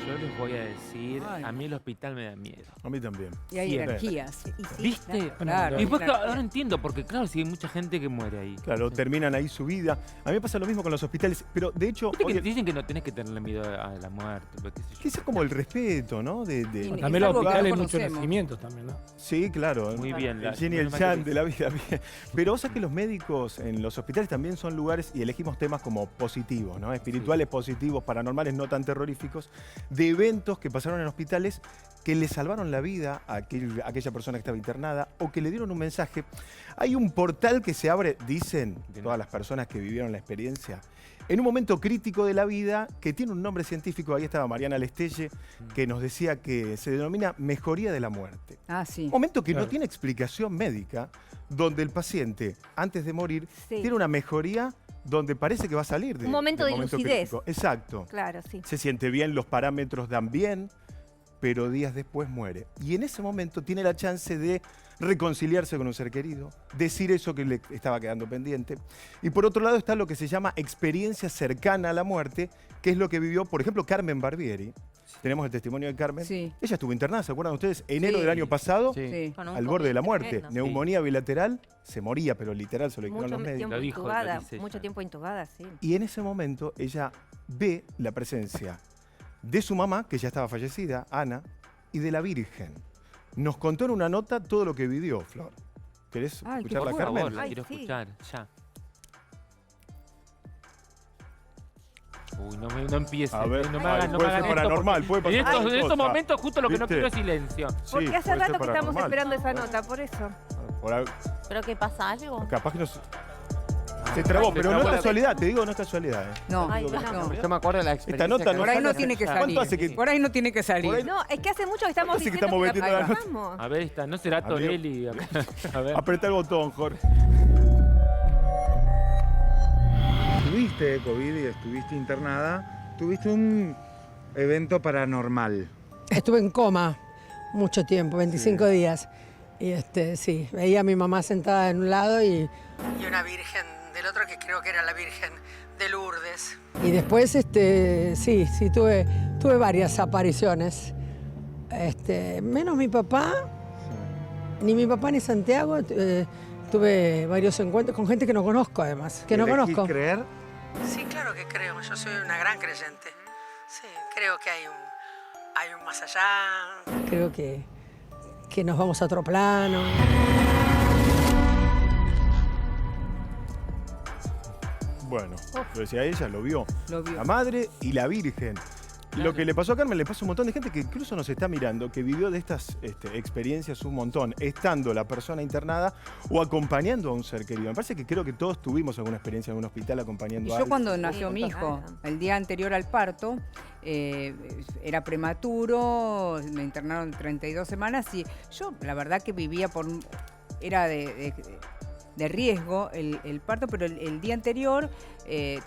Yo les voy a decir, Ay. a mí el hospital me da miedo. A mí también. Y hay Siempre. energías. Y sí, ¿Viste? Claro. Y después Claro. ahora entiendo, porque claro, sí hay mucha gente que muere ahí. Claro, terminan ahí su vida. A mí me pasa lo mismo con los hospitales, pero de hecho, Viste que oye, dicen que no tenés que tenerle miedo a la muerte, pero qué sé yo. quizás como el respeto, ¿no? Y- También los algo que hospitales no hay muchos conocemos. nacimientos también, ¿no? Sí, claro. Muy bien. El yin y el yang de la vida. Bien. Pero vos sabés que los médicos en los hospitales también son lugares, y elegimos temas como positivos, ¿no? Espirituales positivos, paranormales no tan terroríficos, de eventos que pasaron en hospitales que le salvaron la vida a aquella persona que estaba internada o que le dieron un mensaje. Hay un portal que se abre, dicen todas las personas que vivieron la experiencia, en un momento crítico de la vida que tiene un nombre científico. Ahí estaba Mariana Lestelle, que nos decía que se denomina mejoría de la muerte. Ah, sí. Un momento que Claro. no tiene explicación médica, donde el paciente, antes de morir, Sí. tiene una mejoría donde parece que va a salir Un momento del de lucidez. crítico. Exacto. Claro, sí. Se siente bien, los parámetros dan bien, pero días después muere. Y en ese momento tiene la chance de reconciliarse con un ser querido, decir eso que le estaba quedando pendiente. Y por otro lado está lo que se llama experiencia cercana a la muerte, que es lo que vivió, por ejemplo, Carmen Barbieri. Tenemos el testimonio de Carmen. Sí. Ella estuvo internada, ¿se acuerdan ustedes? Enero Sí. del año pasado, Sí. Sí. Con un al borde de la COVID muerte. tremendo. Neumonía bilateral, se moría, pero literal, se lo dijeron Mucho los médicos. tiempo Lo dijo, lo intubada, dice mucho ella. tiempo intubada, sí. Y en ese momento ella ve la presencia de su mamá, que ya estaba fallecida, Ana, y de la Virgen. Nos contó en una nota todo lo que vivió, Flor. ¿Querés Ay, qué escucharla, Por fuerte. favor, Carmen? la Ay, quiero sí. escuchar, ya. Uy, no empieces. A ver, no me ay, hagan, no me puede hagan ser esto, paranormal, porque puede pasar en estos, cualquier en estos cosa. momentos justo lo que no ¿Viste? quiero es silencio. Sí, Porque hace puede ser rato que estamos paranormal. esperando esa nota, por eso. Por ahí- ¿Pero que pasa algo? capaz que nos... Se trabó, pero no es casualidad, te digo, no es casualidad. No, Ay, Digo que- no. Yo me acuerdo de la Esta experiencia. nota no por ahí no sale- tiene que ¿Cuánto salir. hace que- Por ahí no tiene que salir. Por ahí- No, es que hace mucho que estamos Así que diciendo estamos que la metiendo la nota. pasamos. A ver, esta, ¿no será Amigo. Tonelli? A ver. Apretá el botón, Jorge. Tuviste COVID y estuviste internada, tuviste un evento paranormal. Estuve en coma mucho tiempo, 25 días. Y sí, veía a mi mamá sentada en un lado y una virgen del otro que creo que era la Virgen de Lourdes. Y después, sí, tuve varias apariciones. Menos mi papá, ni mi papá ni Santiago. Tuve varios encuentros con gente que no conozco, además, que no ¿Elegís conozco. creer? Sí, claro que creo. Yo soy una gran creyente. Sí, creo que hay un más allá. Creo que nos vamos a otro plano. Bueno, lo decía ella, lo vio. Lo vio. La madre y la Virgen. Lo que le pasó a Carmen le pasó a un montón de gente que incluso nos está mirando, que vivió de estas experiencias un montón, estando la persona internada o acompañando a un ser querido. Me parece que creo que todos tuvimos alguna experiencia en un hospital acompañando Y a yo alguien. cuando nació mi hijo, el día anterior al parto, era prematuro, me internaron 32 semanas y yo la verdad que vivía era de riesgo el parto, pero el día anterior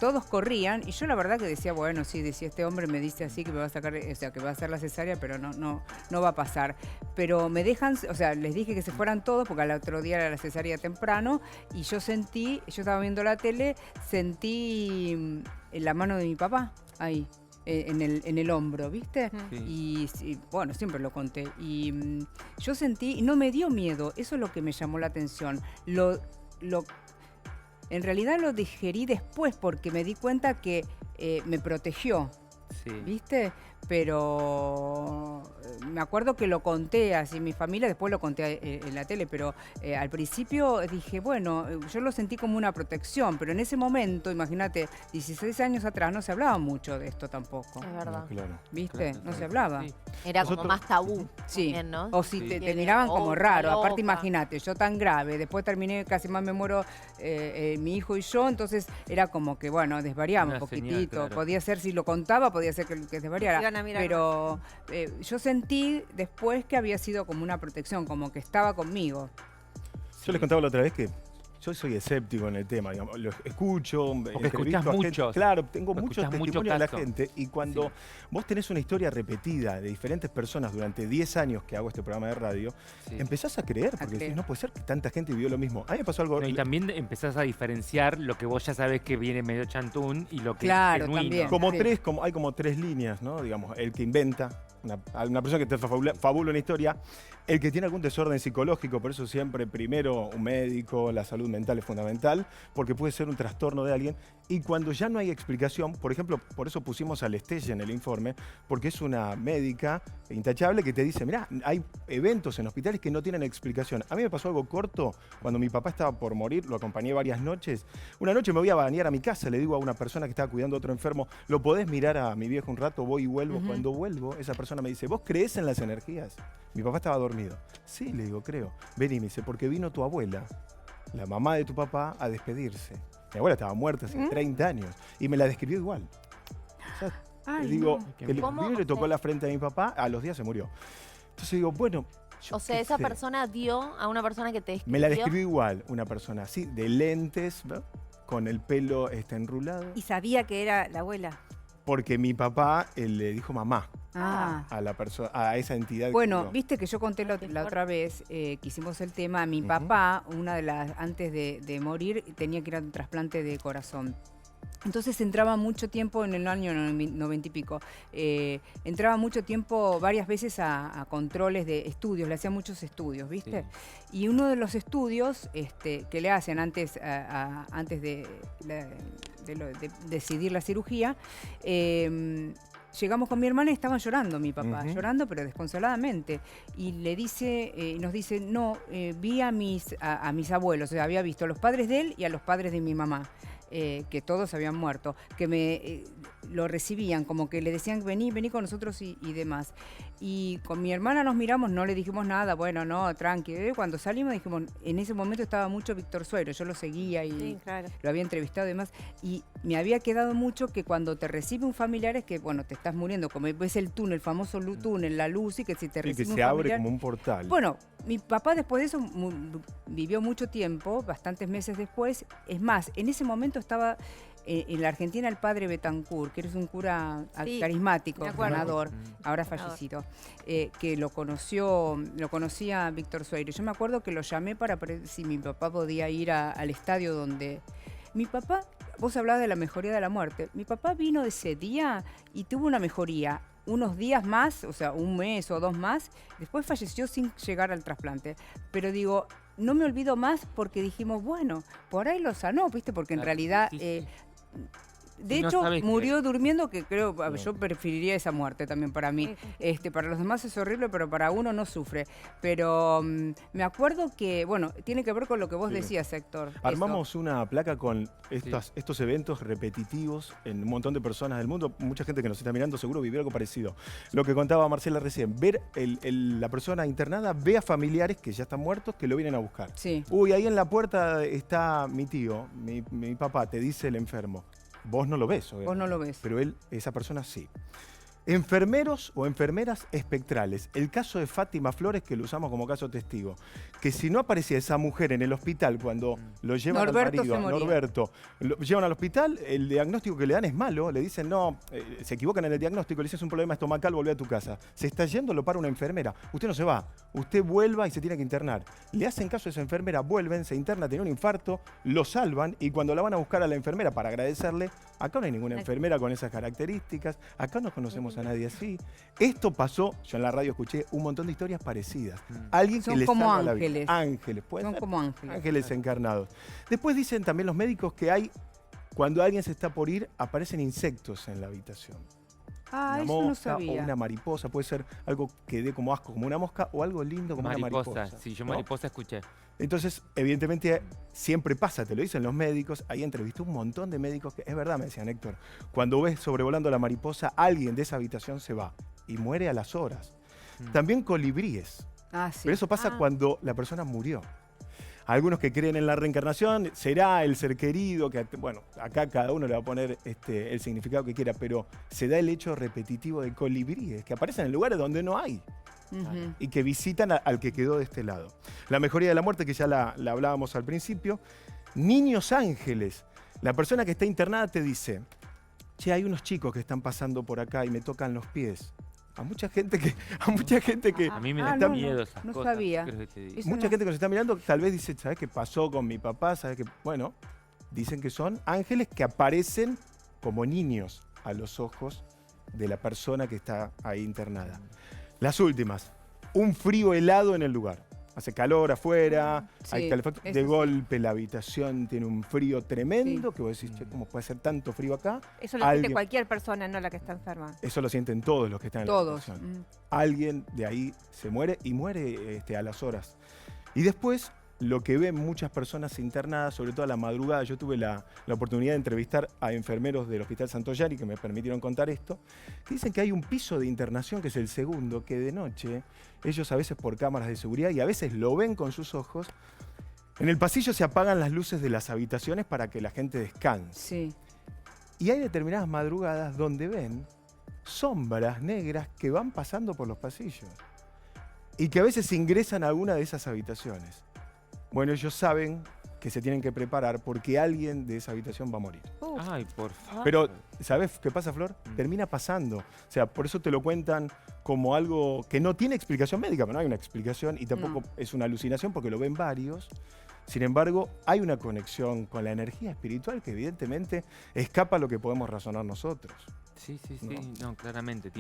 todos corrían y yo la verdad que decía, bueno, sí, decía este hombre me dice así que me va a sacar, o sea, que va a hacer la cesárea, pero no va a pasar. Pero me dejan, o sea, les dije que se fueran todos porque al otro día era la cesárea temprano y yo estaba viendo la tele, sentí la mano de mi papá ahí. En el hombro, ¿viste? Sí. Y bueno, siempre lo conté. Y yo sentí, y no me dio miedo, eso es lo que me llamó la atención. En realidad lo digerí después porque me di cuenta que me protegió, Sí. ¿viste? Pero me acuerdo que lo conté así, mi familia, después lo conté en la tele, pero al principio dije, bueno, yo lo sentí como una protección, pero en ese momento, imagínate, 16 años atrás no se hablaba mucho de esto tampoco, Es verdad. Claro. ¿viste? Claro, No se claro. hablaba. Sí. Era como Nosotros- más tabú Sí, también, ¿no? o si Sí. te Tiene, miraban como "Oh, raro. está Aparte, loca". imagínate, yo tan grave, después terminé, casi más me muero mi hijo y yo, entonces era como que, bueno, desvariamos un Una señal, poquitito. claro. Podía ser, si lo contaba, podía ser que desvariara. Iban a mirar Pero yo sentí después que había sido como una protección, como que estaba conmigo. Yo les contaba la otra vez que Yo soy escéptico en el tema, digamos, lo escucho, Porque escuchás entrevisto a gente. muchos. Claro, tengo Porque muchos escuchás mucho testimonios de la caso. gente y cuando Sí. vos tenés una historia repetida de diferentes personas durante 10 años que hago este programa de radio, Sí. empezás a creer, porque creer. decís, no puede ser que tanta gente vivió lo mismo. A mí me pasó algo... No, y también empezás a diferenciar lo que vos ya sabés que viene medio chantún y lo que Claro, es genuino. también. Como Sí. hay como tres líneas, ¿no? Digamos, el que inventa, una persona que te fabula una historia, el que tiene algún desorden psicológico, por eso siempre primero un médico, la salud mental es fundamental, porque puede ser un trastorno de alguien, y cuando ya no hay explicación, por ejemplo, por eso pusimos a Lestelle en el informe, porque es una médica intachable que te dice, mirá, hay eventos en hospitales que no tienen explicación. A mí me pasó algo corto, cuando mi papá estaba por morir, lo acompañé varias noches. Una noche me voy a bañar a mi casa, le digo a una persona que estaba cuidando a otro enfermo, ¿lo podés mirar a mi viejo un rato? Voy y vuelvo. Cuando vuelvo, esa persona me dice, ¿vos creés en las energías? Mi papá estaba dormido. Sí, le digo, creo. Vení, me dice, porque vino tu abuela, la mamá de tu papá, a despedirse. Mi abuela estaba muerta hace 30 años y me la describió igual. O sea, Ay, le digo, no. que le, ¿Cómo? vino y le tocó la frente a mi papá, a los días se murió. Entonces digo, bueno, yo O sea, qué esa sé. persona dio a una persona que te describió. Me la describió igual, una persona así, de lentes, ¿no? Con el pelo enrulado. Y sabía que era la abuela. Porque mi papá le dijo mamá Ah. a la persona, a esa entidad. Bueno, que viste que yo conté la fuerte. otra vez que hicimos el tema, mi Ujú. papá, antes de morir, tenía que ir a un trasplante de corazón. Entonces entraba mucho tiempo en el año 90 y pico. Entraba mucho tiempo, varias veces a controles de estudios, le hacían muchos estudios, ¿viste? Y uno de los estudios que le hacen antes, antes de decidir la cirugía, llegamos con mi hermana y estaba llorando mi papá, Ujú. llorando pero desconsoladamente. Y le dice, nos dice, no, vi a mis abuelos, o sea, había visto a los padres de él y a los padres de mi mamá. Que todos habían muerto, que lo recibían, como que le decían vení con nosotros y demás. Y con mi hermana nos miramos, no le dijimos nada, bueno, no, tranqui. Cuando salimos dijimos, en ese momento estaba mucho Víctor Suero, yo lo seguía y Sí, claro. lo había entrevistado y demás, y me había quedado mucho que cuando te recibe un familiar es que, bueno, te estás muriendo, como ves el túnel, el famoso túnel, la luz, y que si te y que recibe un se abre familiar... como un portal. Bueno, mi papá después de eso vivió mucho tiempo, bastantes meses después. Es más, en ese momento estaba en la Argentina el padre Betancourt, que es un cura Sí, carismático, me acuerdo. donador, ahora fallecido, que lo conocía Víctor Sueiro. Yo me acuerdo que lo llamé para ver si mi papá podía ir al estadio donde... Mi papá, vos hablabas de la mejoría de la muerte, mi papá vino ese día y tuvo una mejoría. Unos días más, o sea, un mes o dos más, después falleció sin llegar al trasplante. Pero digo, no me olvido más porque dijimos, bueno, por ahí lo sanó, ¿viste? Porque en Claro, realidad, sí, sí. de Si no hecho, sabes murió durmiendo, que creo, No. yo preferiría esa muerte también para mí. Sí. Para los demás es horrible, pero para uno no sufre. Pero me acuerdo que, bueno, tiene que ver con lo que vos Sí. decías, Héctor. eso. Armamos una placa con estos eventos repetitivos en un montón de personas del mundo. Mucha gente que nos está mirando seguro vivió algo parecido. Lo que contaba Marcela recién, ver la persona internada ve a familiares que ya están muertos que lo vienen a buscar. Sí. Uy, ahí en la puerta está mi tío, mi papá, te dice el enfermo. Vos no lo ves, obviamente. Vos no lo ves. Pero esa persona sí. Enfermeros o enfermeras espectrales. El caso de Fátima Flores, que lo usamos como caso testigo. Que si no aparecía esa mujer en el hospital cuando lo llevan Norberto al marido, se moría. Norberto, lo llevan al hospital, el diagnóstico que le dan es malo. Le dicen, no, se equivocan en el diagnóstico, le dicen es un problema estomacal, volvé a tu casa. Se está yendo, lo para una enfermera. Usted no se va, usted vuelva y se tiene que internar. Le hacen caso a esa enfermera, vuelven, se interna, tiene un infarto, lo salvan y cuando la van a buscar a la enfermera para agradecerle, acá no hay ninguna enfermera con esas características, acá no conocemos a nadie así. Esto pasó, yo en la radio escuché un montón de historias parecidas. Alguien Son que les como salva la vida. ángeles. Ángeles, puede Son ser. como ángeles. Ángeles encarnados. Después dicen también los médicos que cuando alguien se está por ir, aparecen insectos en la habitación. Ah, Una eso no mosca o sabía. una mariposa, puede ser algo que dé como asco, como una mosca, o algo lindo como una Mariposa, mariposa. sí, yo ¿no? mariposa escuché. Entonces, evidentemente, siempre pasa, te lo dicen los médicos. Ahí entrevisté un montón de médicos que, es verdad, me decían, Héctor, cuando ves sobrevolando la mariposa, alguien de esa habitación se va y muere a las horas. También colibríes. Ah, sí. Pero eso pasa cuando la persona murió. Algunos que creen en la reencarnación, será el ser querido, que bueno, acá cada uno le va a poner el significado que quiera, pero se da el hecho repetitivo de colibríes, que aparecen en lugares donde no hay Ujú. y que visitan al que quedó de este lado. La mejoría de la muerte, que ya la hablábamos al principio, Niños ángeles. La persona que está internada te dice, che, hay unos chicos que están pasando por acá y me tocan los pies. A mucha gente que A mí me Ah, da no, miedo no, esas no cosas. sabía. ¿qué querés que te diga? Eso mucha no. gente que nos está mirando tal vez dice, ¿sabes qué pasó con mi papá? ¿Sabes qué? Bueno, dicen que son ángeles que aparecen como niños a los ojos de la persona que está ahí internada. Las últimas, un frío helado en el lugar. Hace calor afuera, hay Sí, calefacción. eso De sí. golpe la habitación tiene un frío tremendo, Sí. que vos decís, che, ¿cómo puede ser tanto frío acá? Eso lo siente Alguien- cualquier persona, no la que está enferma. Eso lo sienten todos los que están en Todos. la habitación. Alguien de ahí se muere y muere a las horas. Y después, lo que ven muchas personas internadas, sobre todo a la madrugada, yo tuve la oportunidad de entrevistar a enfermeros del Hospital Santoyari que me permitieron contar esto, que dicen que hay un piso de internación, que es el segundo, que de noche, ellos a veces por cámaras de seguridad y a veces lo ven con sus ojos, en el pasillo se apagan las luces de las habitaciones para que la gente descanse. Sí. Y hay determinadas madrugadas donde ven sombras negras que van pasando por los pasillos y que a veces ingresan a alguna de esas habitaciones. Bueno, ellos saben que se tienen que preparar porque alguien de esa habitación va a morir. Ay, por favor. Pero, ¿sabes qué pasa, Flor? Mm. Termina pasando. O sea, por eso te lo cuentan como algo que no tiene explicación médica, pero no hay una explicación y tampoco es una alucinación porque lo ven varios. Sin embargo, hay una conexión con la energía espiritual que evidentemente escapa a lo que podemos razonar nosotros. Sí, no, claramente.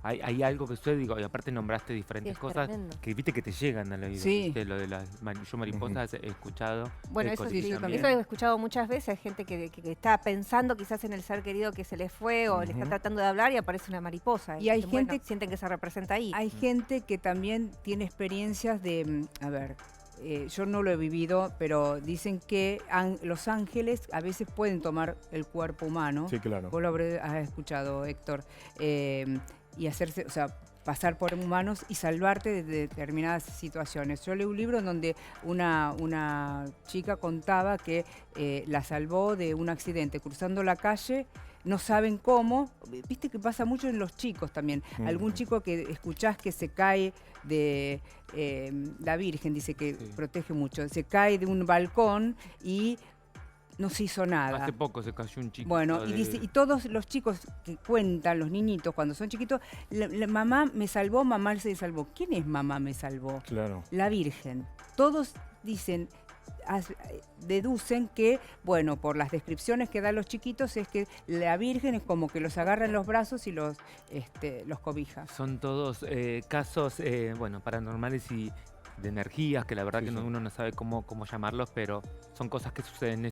Hay algo que sucede, digo, y aparte nombraste diferentes es cosas tremendo. que viste que te llegan al oído. Sí. ¿Viste? Lo de las yo mariposas he escuchado. Bueno, el eso colibrí sí, también. eso he escuchado muchas veces, gente que está pensando quizás en el ser querido que se le fue o le está Ujú. tratando de hablar y aparece una mariposa. Y hay dicen, bueno, gente- sienten que se representa ahí. Hay gente que también tiene experiencias de, a ver, yo no lo he vivido, pero dicen que los ángeles a veces pueden tomar el cuerpo humano. Sí, claro. Vos lo has escuchado, Héctor, y hacerse, o sea, pasar por humanos y salvarte de determinadas situaciones. Yo leí un libro en donde una chica contaba que la salvó de un accidente cruzando la calle. No saben cómo, viste que pasa mucho en los chicos también. Algún chico que escuchás que se cae de la Virgen, dice que Sí. protege mucho, se cae de un balcón y no se hizo nada. Hace poco se cayó un chico. Bueno, y dice, y todos los chicos que cuentan, los niñitos, cuando son chiquitos, la mamá me salvó, mamá se salvó. ¿Quién es mamá me salvó? Claro. La Virgen. Todos dicen, deducen que, bueno, por las descripciones que dan los chiquitos, es que la Virgen es como que los agarra en los brazos y los cobija. Son todos casos, bueno, paranormales y de energías, que la verdad Sí, que sí. uno no sabe cómo llamarlos, pero son cosas que suceden